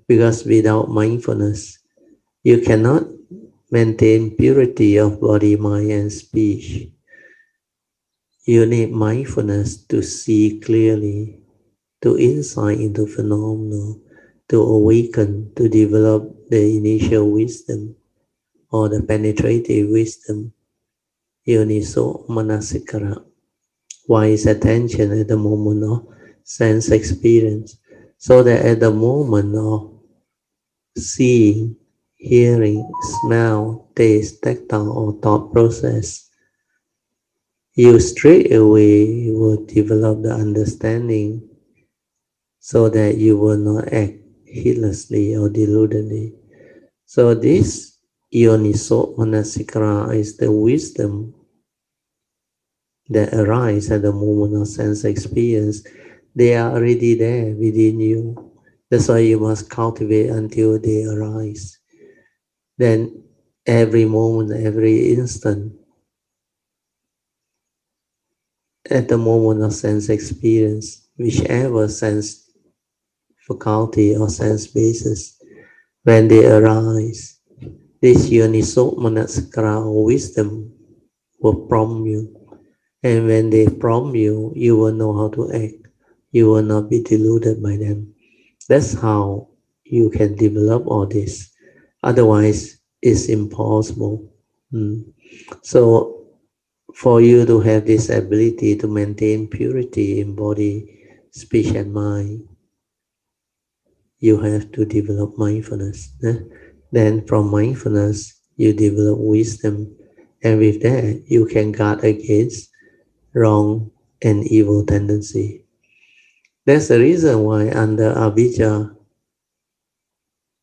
Because without mindfulness, you cannot maintain purity of body, mind, and speech. You need mindfulness to see clearly, to insight into phenomena, to awaken, to develop the initial wisdom or the penetrative wisdom. Yoniso manasikara, wise attention at the moment of sense experience, so that at the moment of seeing, hearing, smell, taste, tactile, or thought process, you straight away will develop the understanding so that you will not act heedlessly or deludedly. So this Yoniso Manasikara is the wisdom that arise at the moment of sense experience. They are already there within you. That's why you must cultivate until they arise. Then every moment, every instant, at the moment of sense experience, whichever sense faculty or sense basis, when they arise, this Yoniso Manasikara or wisdom will prompt you. And when they prompt you, you will know how to act. You will not be deluded by them. That's how you can develop all this. Otherwise, it's impossible. So, for you to have this ability to maintain purity in body, speech, and mind, you have to develop mindfulness. Then, from mindfulness, you develop wisdom. And with that, you can guard against wrong and evil tendency. That's the reason why under Avija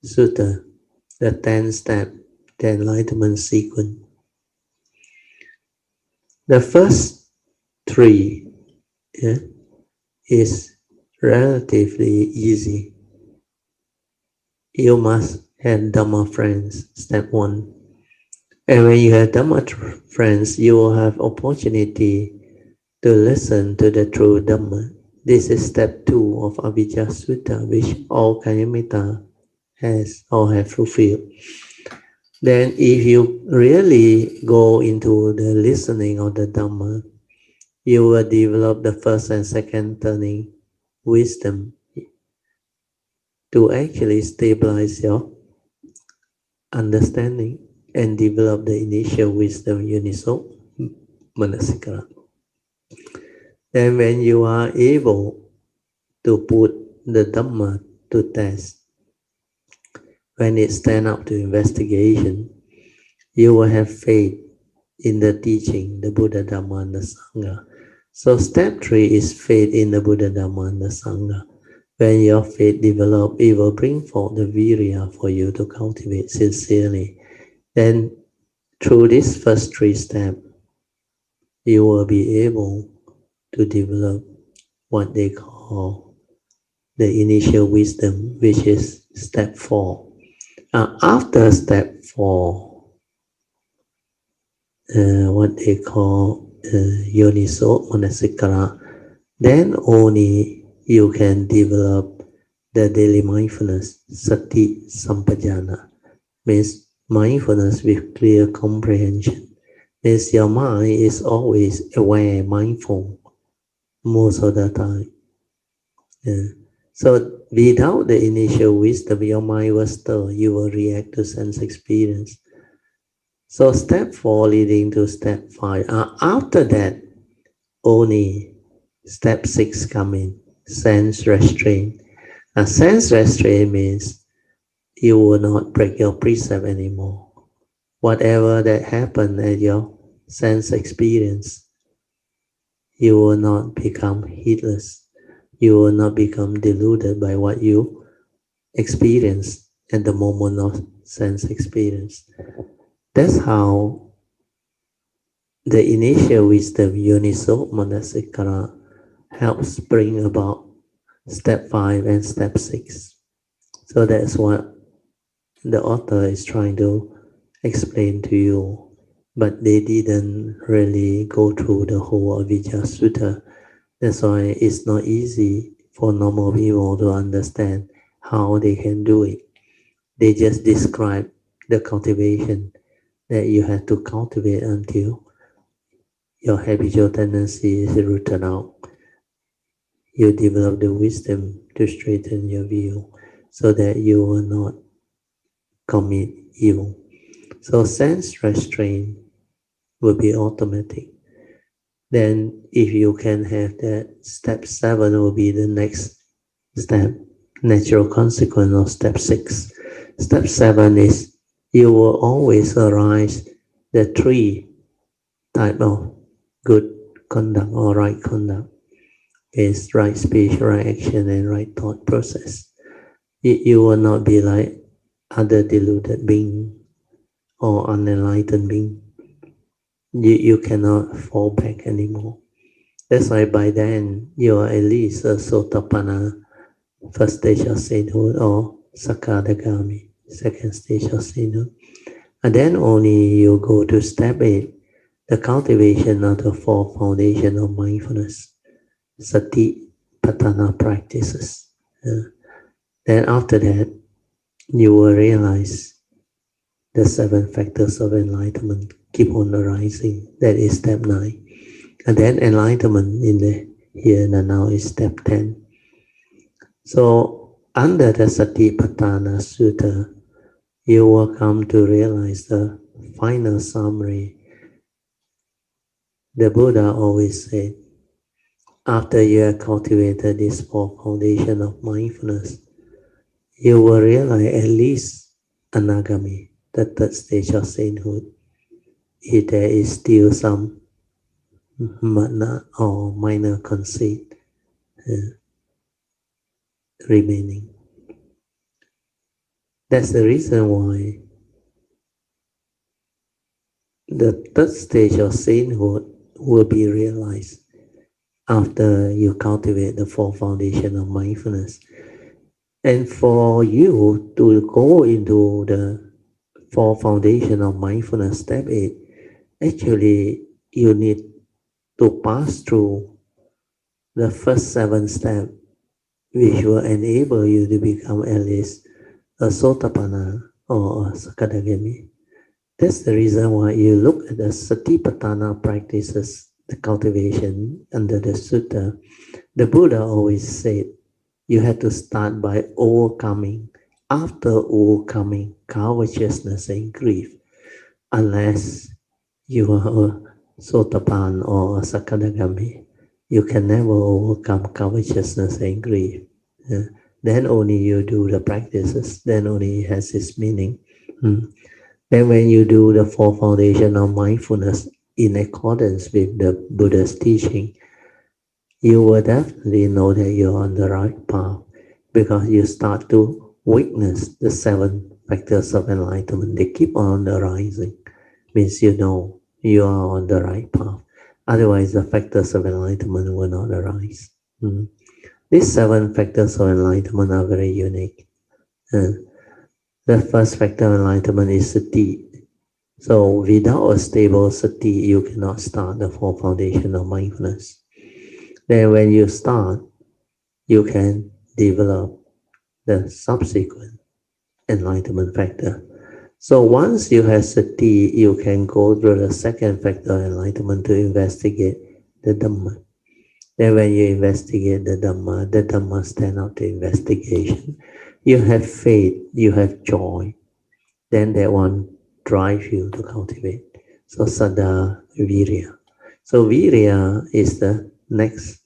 Sutra, the 10 step, the enlightenment sequence, the first three, yeah, is relatively easy. You must have Dhamma friends, step 1. And when you have Dhamma friends, you will have opportunity to listen to the true Dhamma. This is step 2 of Avija Sutra, which all Kayamita has or have fulfilled. Then if you really go into the listening of the Dhamma, you will develop the first and second turning wisdom to actually stabilize your understanding and develop the initial wisdom Yoniso Manasikara. Then when you are able to put the Dhamma to test, when it stands up to investigation, you will have faith in the teaching, the Buddha, Dhamma, and the Sangha. So step 3 is faith in the Buddha, Dhamma, and the Sangha. When your faith develops, it will bring forth the virya for you to cultivate sincerely. Then through this first 3 steps, you will be able to develop what they call the initial wisdom, which is step 4. After step 4, what they call Yoniso Manasikara, then only you can develop the daily mindfulness, Sati Sampajana, means mindfulness with clear comprehension. Means your mind is always aware, mindful, most of the time. Yeah. So without the initial wisdom, your mind will stir, you will react to sense experience. So step 4 leading to step 5. After that, only step 6 come in, sense restraint. Sense restraint means you will not break your precept anymore. Whatever that happened at your sense experience, you will not become heedless. You will not become deluded by what you experience at the moment of sense experience. That's how the initial wisdom, Yoniso Manasikara, helps bring about step 5 and step 6. So that's what the author is trying to explain to you. But they didn't really go through the whole Avija Sutra. That's why it's not easy for normal people to understand how they can do it. They just describe the cultivation that you have to cultivate until your habitual tendency is rooted out. You develop the wisdom to straighten your view so that you will not commit evil. So sense restraint will be automatic. Then if you can have that, step 7 will be the next step, natural consequence of step 6. Step 7 is you will always arise the 3 type of good conduct or right conduct is right speech, right action, and right thought process. You will not be like other deluded being or unenlightened being. You cannot fall back anymore. That's why by then you are at least a Sotapanna, first stage of sainthood, or Sakadagami, second stage of sainthood. And then only you go to step 8, the cultivation of the 4 foundation of mindfulness, Sati Patana practices. Then after that, you will realize the 7 factors of enlightenment keep on arising. That is step 9. And then enlightenment in the here and now is step 10. So under the Satipatthana Sutta, you will come to realize the final summary. The Buddha always said, after you have cultivated this 4 foundation of mindfulness, you will realize at least anagami, the 3rd stage of sainthood, if there is still some mana or minor conceit remaining. That's the reason why the 3rd stage of sainthood will be realized after you cultivate the 4 foundation of mindfulness. And for you to go into the 4 foundation of mindfulness, step 8, actually you need to pass through the first 7 steps, which will enable you to become at least a Sotapanna or a Sakadagami. That's the reason why you look at the Satipatthana practices, the cultivation under the sutta. The Buddha always said you have to start by overcoming. After overcoming covetousness and grief, unless you are a Sotapanna or a Sakadagami, you can never overcome covetousness and grief. Then only you do the practices, then only it has its meaning. Then when you do the 4 foundation of mindfulness in accordance with the Buddha's teaching, you will definitely know that you're on the right path because you start to witness the 7 factors of enlightenment. They keep on arising. Means you know you are on the right path. Otherwise, the factors of enlightenment will not arise. These 7 factors of enlightenment are very unique. The first factor of enlightenment is sati. So without a stable sati, you cannot start the 4 foundation of mindfulness. Then when you start, you can develop the subsequent enlightenment factor. So once you have sati, you can go through the second factor of enlightenment to investigate the Dhamma. Then when you investigate the Dhamma stand up to investigation. You have faith, you have joy. Then that one drives you to cultivate. So Saddha, Virya. So Virya is the next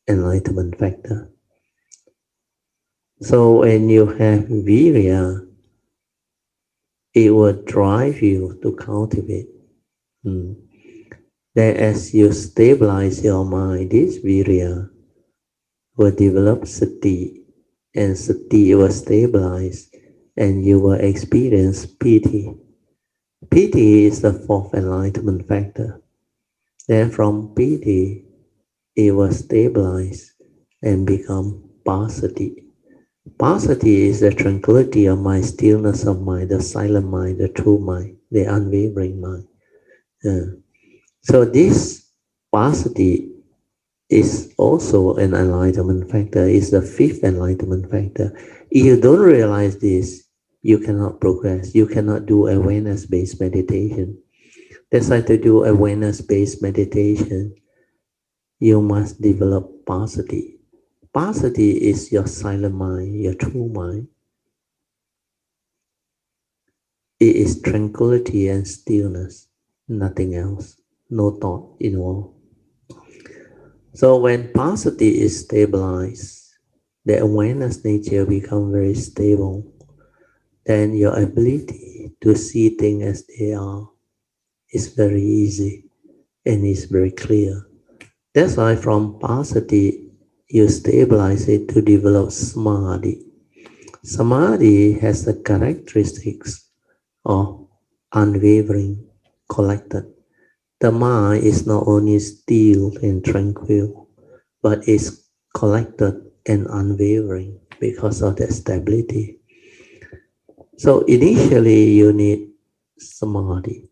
enlightenment factor. So when you have Virya, it will drive you to cultivate. Then as you stabilize your mind, this Virya will develop Sati, and Sati will stabilize, and you will experience Piti. Piti is the 4th enlightenment factor. Then from Piti, it will stabilize and become Pasati. Pasati is the tranquility of mind, stillness of mind, the silent mind, the true mind, the unwavering mind. So this Pasati is also an enlightenment factor, is the 5th enlightenment factor. If you don't realize this, you cannot progress. You cannot do awareness-based meditation. That's why to do awareness-based meditation, you must develop passaddhi. Passaddhi is your silent mind, your true mind. It is tranquility and stillness, nothing else, no thought involved. So when passaddhi is stabilized, the awareness nature becomes very stable. Then your ability to see things as they are is very easy and is very clear. That's why from passaddhi, you stabilize it to develop samadhi. Samadhi has the characteristics of unwavering, collected. The mind is not only still and tranquil, but is collected and unwavering because of that stability. So initially you need samadhi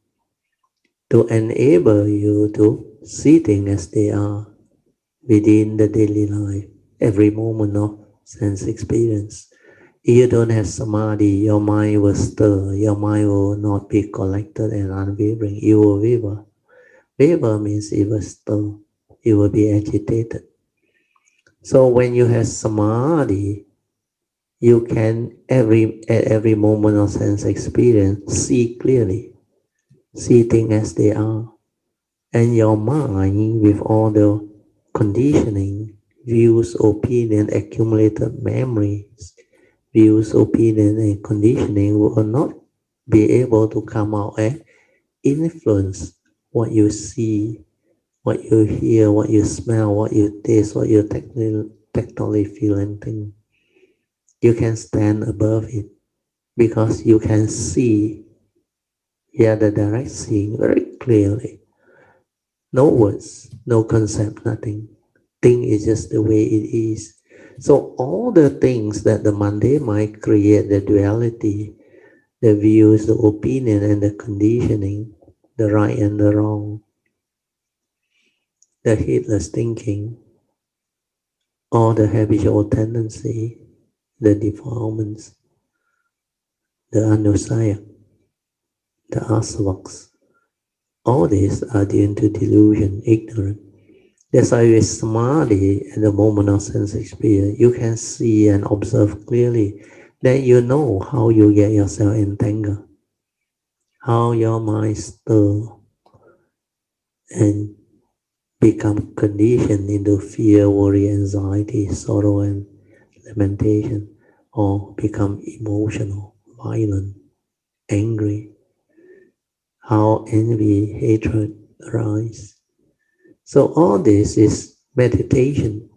to enable you to see things as they are within the daily life, every moment of sense experience. If you don't have samadhi, your mind will stir, your mind will not be collected and unwavering, it will waver. Waver means it will stir, it will be agitated. So when you have samadhi, you can at every moment of sense experience see clearly, see things as they are. And your mind, with all the conditioning, views, opinion, accumulated memories, views, opinion, and conditioning will not be able to come out and influence what you see, what you hear, what you smell, what you taste, what you tactily feel and think. You can stand above it because you can see the direct seeing very clearly. No words, no concept, nothing. Thing is just the way it is. So all the things that the mundane might create, the duality, the views, the opinion, and the conditioning, the right and the wrong, the heedless thinking, all the habitual tendency, the defilements, the anusaya, the asavaks, all these are due to delusion, ignorance. That's why with samadhi, at the moment of sense experience, you can see and observe clearly. Then you know how you get yourself entangled, how your mind stir and become conditioned into fear, worry, anxiety, sorrow, and lamentation, or become emotional, violent, angry, how envy, hatred arise. So all this is meditation.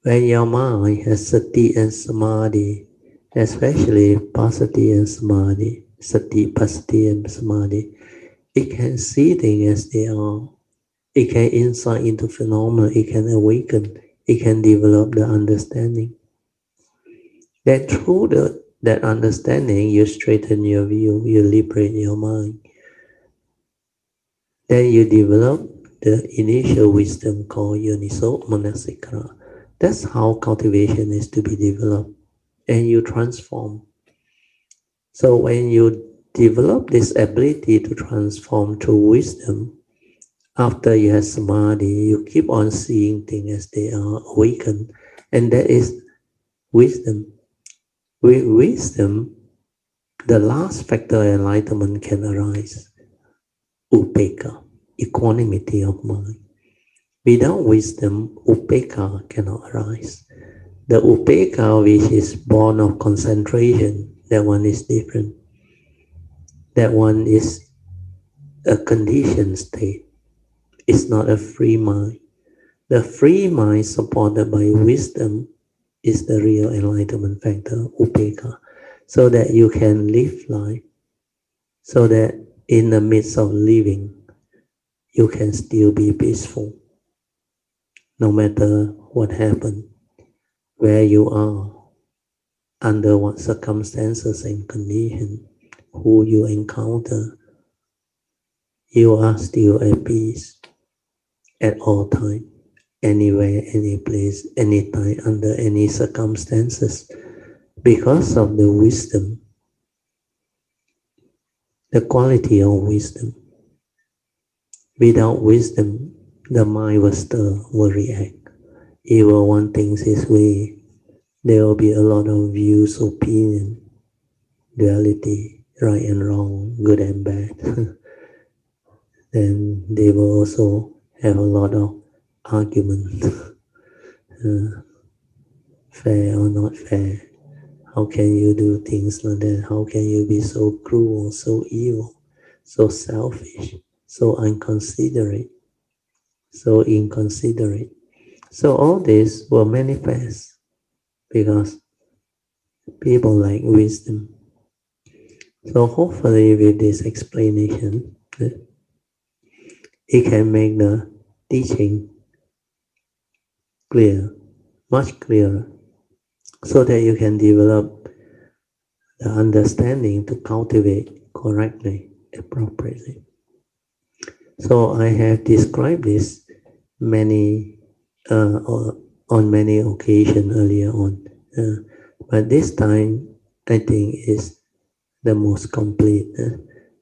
When your mind has sati and samadhi, especially passaddhi and samadhi, sati, passaddhi, and samadhi, it can see things as they are. It can insight into phenomena. It can awaken. It can develop the understanding. Then through that understanding, you straighten your view. You liberate your mind. Then you develop the initial wisdom called Yoniso Manasikara. That's how cultivation is to be developed. And you transform. So when you develop this ability to transform through wisdom, after you have samadhi, you keep on seeing things as they are awakened. And that is wisdom. With wisdom, the last factor of enlightenment can arise. Upeka, equanimity of mind. Without wisdom, upeka cannot arise. The upeka which is born of concentration, that one is different. That one is a conditioned state. It's not a free mind. The free mind supported by wisdom is the real enlightenment factor, upeka, so that you can live life, so that in the midst of living, you can still be peaceful, no matter what happened, where you are, under what circumstances and conditions, who you encounter, you are still at peace at all times, anywhere, any place, anytime, under any circumstances. because of the wisdom, the quality of wisdom. Without wisdom, the mind will still will react. It will want things its way. There will be a lot of views, opinion, duality, right and wrong, good and bad. Then they will also have a lot of argument, fair or not fair. How can you do things like that? How can you be so cruel, so evil, so selfish, so inconsiderate, so inconsiderate? So all this will manifest because people lack wisdom. So hopefully with this explanation, it can make the teaching clear, much clearer, so that you can develop the understanding to cultivate correctly, appropriately. So I have described this many on many occasions earlier on, but this time I think is the most complete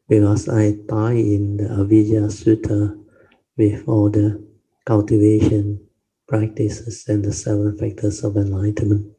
because I tie in the Avija Sutra with all the cultivation practices and the seven factors of enlightenment.